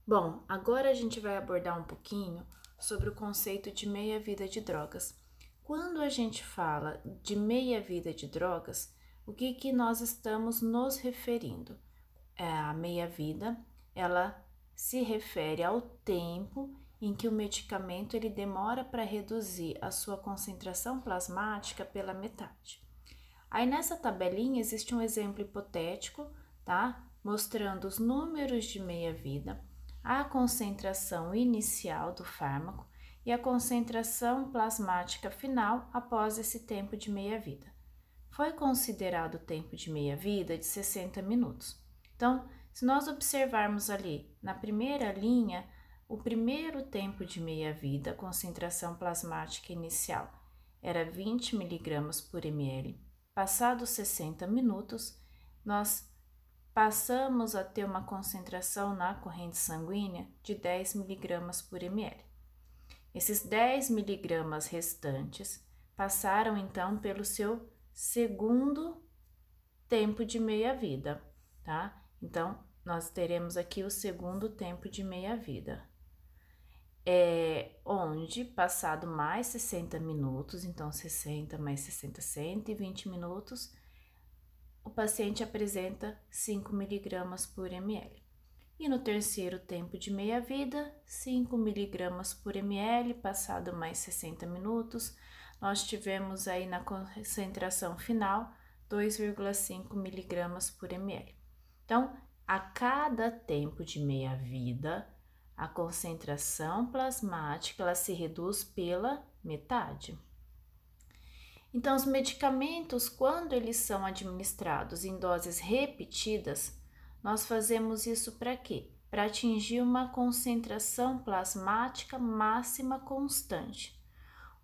Bom, agora a gente vai abordar um pouquinho sobre o conceito de meia-vida de drogas. Quando a gente fala de meia-vida de drogas, o que nós estamos nos referindo? A meia-vida, ela se refere ao tempo em que o medicamento ele demora para reduzir a sua concentração plasmática pela metade. Aí nessa tabelinha existe um exemplo hipotético, tá? Mostrando os números de meia-vida, a concentração inicial do fármaco e a concentração plasmática final após esse tempo de meia-vida. Foi considerado o tempo de meia-vida de 60 minutos. Então, se nós observarmos ali na primeira linha, o primeiro tempo de meia-vida, concentração plasmática inicial, era 20 mg por ml. Passados 60 minutos, nós passamos a ter uma concentração na corrente sanguínea de 10 mg por ml. Esses 10 mg restantes passaram então pelo seu segundo tempo de meia-vida, tá? Então, nós teremos aqui o segundo tempo de meia-vida. Onde, passado mais 60 minutos, então 60 mais 60, 120 minutos, o paciente apresenta 5 mg por ml. E no terceiro tempo de meia-vida, 5 mg por ml, passado mais 60 minutos, nós tivemos aí na concentração final 2,5 mg por ml. Então, a cada tempo de meia-vida, a concentração plasmática ela se reduz pela metade. Então, os medicamentos, quando eles são administrados em doses repetidas, nós fazemos isso para quê? Para atingir uma concentração plasmática máxima constante.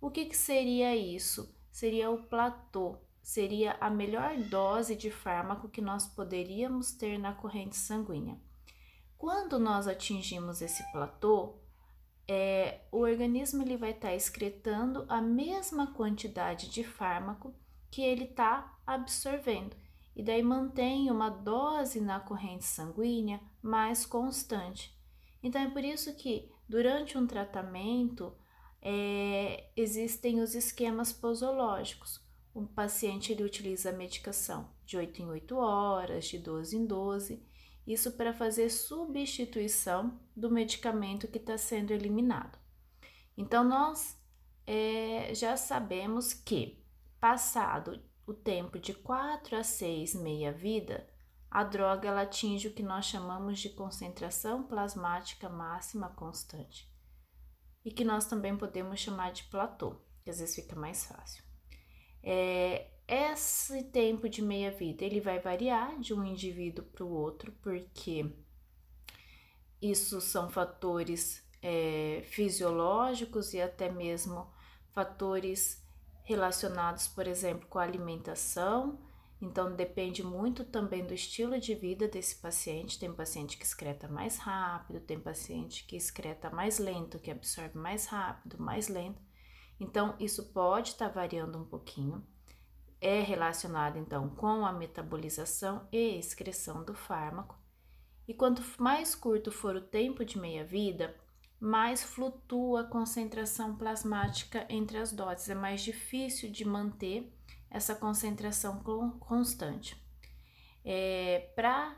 O que seria isso? Seria o platô, seria a melhor dose de fármaco que nós poderíamos ter na corrente sanguínea. Quando nós atingimos esse platô, o organismo ele vai estar excretando a mesma quantidade de fármaco que ele está absorvendo, e daí mantém uma dose na corrente sanguínea mais constante. Então, é por isso que durante um tratamento existem os esquemas posológicos. O paciente ele utiliza a medicação de 8 em 8 horas, de 12 em 12, isso para fazer substituição do medicamento que está sendo eliminado. Então, nós já sabemos que, passado o tempo de 4 a 6 meia-vida, a droga ela atinge o que nós chamamos de concentração plasmática máxima constante, e que nós também podemos chamar de platô, que às vezes fica mais fácil. Esse tempo de meia-vida ele vai variar de um indivíduo para o outro, porque isso são fatores fisiológicos e até mesmo fatores relacionados, por exemplo, com a alimentação. Então, depende muito também do estilo de vida desse paciente. Tem paciente que excreta mais rápido, tem paciente que excreta mais lento, que absorve mais rápido, mais lento. Então, isso pode estar variando um pouquinho. É relacionado, então, com a metabolização e excreção do fármaco. E quanto mais curto for o tempo de meia-vida, mais flutua a concentração plasmática entre as doses. É mais difícil de manter essa concentração constante. Para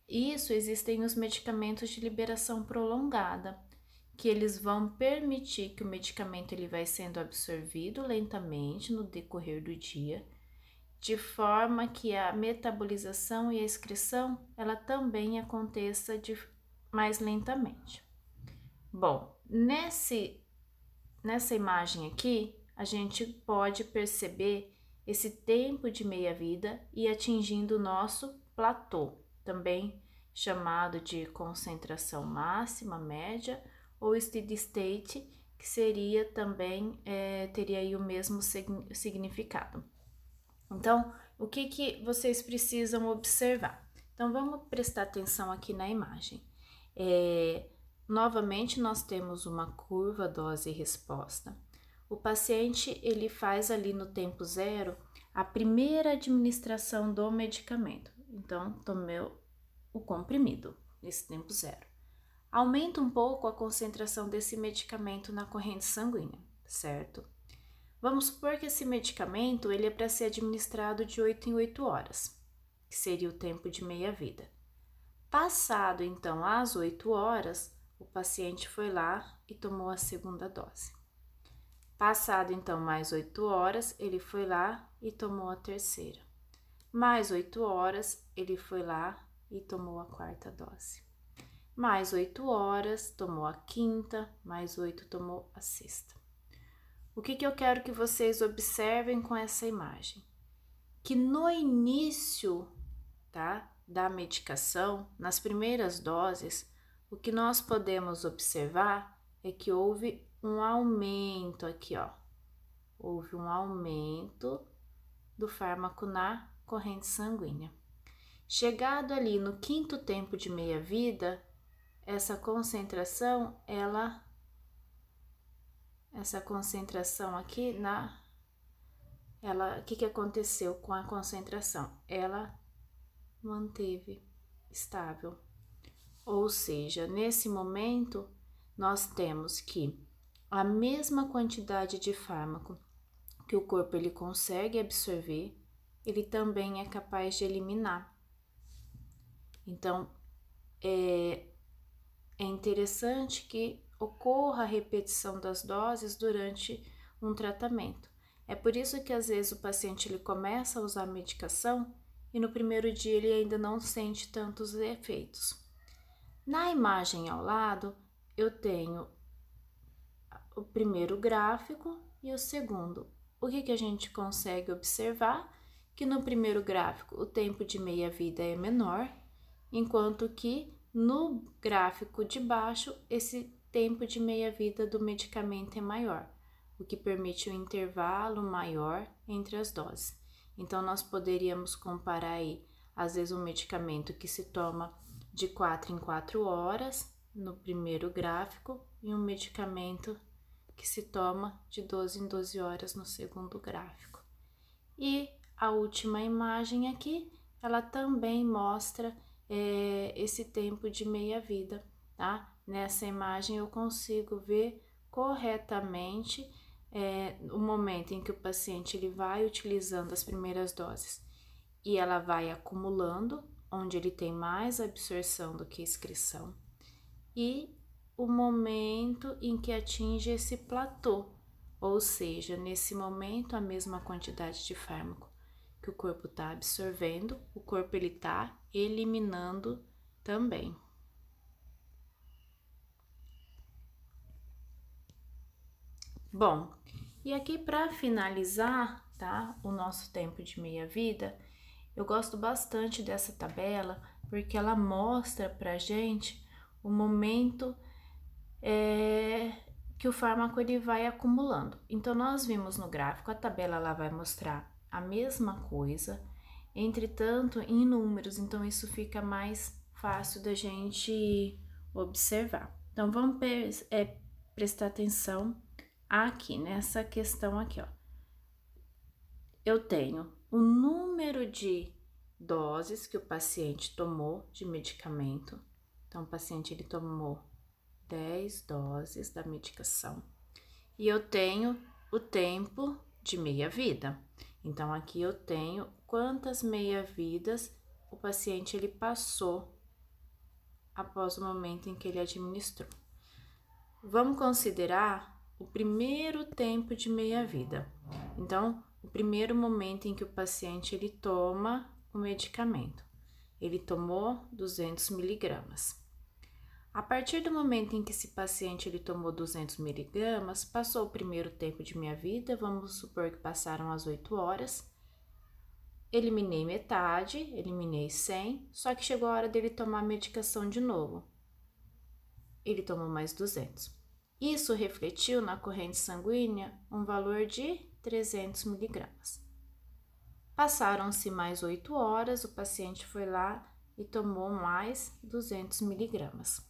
isso, existem os medicamentos de liberação prolongada, que eles vão permitir que o medicamento ele vai sendo absorvido lentamente no decorrer do dia, de forma que a metabolização e a excreção ela também aconteça mais lentamente. Bom, nessa imagem aqui, a gente pode perceber esse tempo de meia-vida e atingindo o nosso platô, também chamado de concentração máxima, média, ou steady state, que seria também, teria aí o mesmo significado. Então, o que vocês precisam observar? Então, vamos prestar atenção aqui na imagem. Novamente, nós temos uma curva dose e resposta. O paciente, ele faz ali no tempo zero a primeira administração do medicamento. Então, tomei o comprimido nesse tempo zero. aumenta um pouco a concentração desse medicamento na corrente sanguínea, certo? Vamos supor que esse medicamento ele é para ser administrado de 8 em 8 horas, que seria o tempo de meia-vida. Passado, então, as 8 horas, o paciente foi lá e tomou a segunda dose. Passado, então, mais 8 horas, ele foi lá e tomou a terceira. Mais 8 horas, ele foi lá e tomou a quarta dose. Mais 8 horas, tomou a quinta, mais 8, tomou a sexta. O que eu quero que vocês observem com essa imagem? Que no início, tá, da medicação, nas primeiras doses, o que nós podemos observar é que houve um aumento aqui, ó. Houve um aumento do fármaco na corrente sanguínea. Chegado ali no quinto tempo de meia-vida, essa concentração aqui o que aconteceu com a concentração? Ela manteve estável. Ou seja, nesse momento, nós temos que a mesma quantidade de fármaco que o corpo ele consegue absorver, ele também é capaz de eliminar. Então, é interessante que ocorra a repetição das doses durante um tratamento. É por isso que às vezes o paciente ele começa a usar a medicação e no primeiro dia ele ainda não sente tantos efeitos. Na imagem ao lado, eu tenho o primeiro gráfico e o segundo. O que a gente consegue observar? Que no primeiro gráfico o tempo de meia-vida é menor, enquanto que no gráfico de baixo esse tempo de meia-vida do medicamento é maior, o que permite um intervalo maior entre as doses. Então, nós poderíamos comparar aí, às vezes, um medicamento que se toma de 4 em 4 horas no primeiro gráfico e um medicamento que se toma de 12 em 12 horas no segundo gráfico. E a última imagem aqui, ela também mostra esse tempo de meia-vida, tá? Nessa imagem eu consigo ver corretamente o momento em que o paciente ele vai utilizando as primeiras doses e ela vai acumulando, onde ele tem mais absorção do que excreção, e o momento em que atinge esse platô, ou seja, nesse momento a mesma quantidade de fármaco que o corpo está absorvendo, o corpo ele está eliminando também. Bom, e aqui para finalizar, tá, o nosso tempo de meia-vida, eu gosto bastante dessa tabela porque ela mostra pra gente o momento que o fármaco ele vai acumulando. Então, nós vimos no gráfico, a tabela ela vai mostrar a mesma coisa, entretanto, em números, então isso fica mais fácil da gente observar. Então, vamos prestar atenção aqui, nessa questão aqui, ó. Eu tenho o número de doses que o paciente tomou de medicamento. Então, o paciente ele tomou 10 doses da medicação. E eu tenho o tempo de meia-vida. Então, aqui eu tenho quantas meia-vidas o paciente ele passou após o momento em que ele administrou. Vamos considerar o primeiro tempo de meia-vida. Então, o primeiro momento em que o paciente ele toma o medicamento. Ele tomou 200 miligramas. A partir do momento em que esse paciente ele tomou 200 miligramas, passou o primeiro tempo de meia-vida, vamos supor que passaram as 8 horas. Eliminei metade, eliminei 100, só que chegou a hora dele tomar a medicação de novo. Ele tomou mais 200. Isso refletiu na corrente sanguínea um valor de 300 miligramas. Passaram-se mais 8 horas, o paciente foi lá e tomou mais 200 miligramas.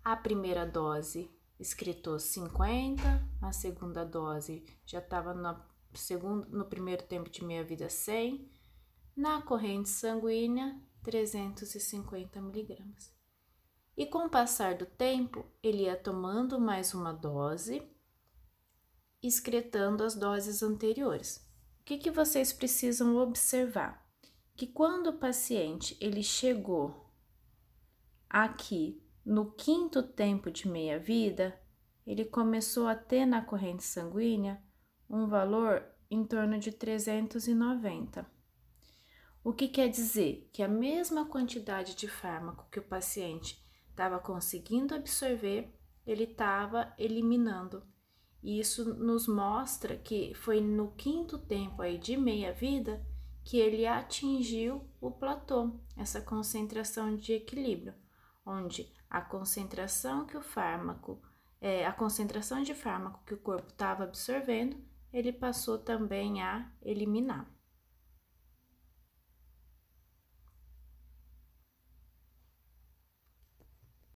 A primeira dose excretou 50, a segunda dose já estava no primeiro tempo de meia-vida 100, na corrente sanguínea 350 miligramas. E com o passar do tempo, ele ia tomando mais uma dose, excretando as doses anteriores. O que vocês precisam observar? Que quando o paciente ele chegou aqui no 5º tempo de meia-vida, ele começou a ter na corrente sanguínea um valor em torno de 390. O que quer dizer? Que a mesma quantidade de fármaco que o paciente estava conseguindo absorver, ele estava eliminando. E isso nos mostra que foi no 5º tempo aí de meia-vida que ele atingiu o platô, essa concentração de equilíbrio, onde a concentração que o fármaco, a concentração de fármaco que o corpo estava absorvendo, ele passou também a eliminar.